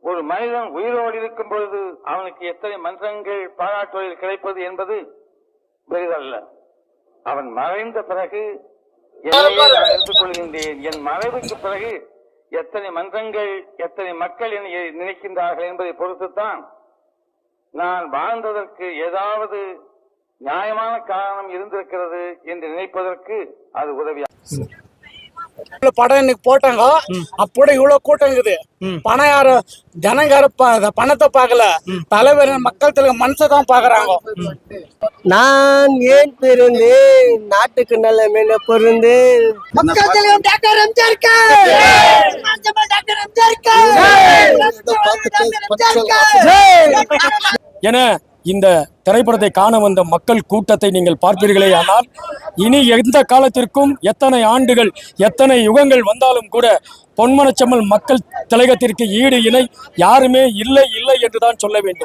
ஒரு மனிதன் உயிரோடு இருக்கும் பொழுது அவனுக்கு எத்தனை மன்றங்கள் பாராட்டுவதில் கிடைப்பது என்பது பெரிதல்ல. அவன் மறைந்த பிறகு என்னையே நான் எடுத்துக் கொள்கின்றேன். என் மறைவுக்கு பிறகு எத்தனை மன்றங்கள் எத்தனை மக்கள் என்னை நினைக்கின்றார்கள் என்பதை பொறுத்துத்தான் நான் வாழ்ந்ததற்கு ஏதாவது நியாயமான காரணம் இருந்திருக்கிறது என்று நினைப்பதற்கு அது உதவியா. படம் இன்னைக்கு போட்டாங்க, அப்படி இவ்வளவு கூட்டம் இருக்குது. பணம் யாரும் ஜனங்கார பணத்தை பார்க்கல, தலைவர் மக்கள் தலைவர் மனசை தான் பாக்குறாங்க. நான் ஏன் பிறந்து நாட்டுக்கு நல்ல மேல பொருந்து மக்கள் தலைவர் டாக்டர் எம்ஜிஆர் என இந்த திரைப்படத்தை காண வந்த மக்கள் கூட்டத்தை நீங்கள் பார்ப்பீர்களே. ஆனால் இனி எந்த காலத்திற்கும் எத்தனை ஆண்டுகள் எத்தனை யுகங்கள் வந்தாலும் கூட பொன்மனச்செம்மல் மக்கள் திலகத்திற்கு ஈடு இணை யாருமே இல்லை இல்லை என்றுதான் சொல்ல வேண்டும்.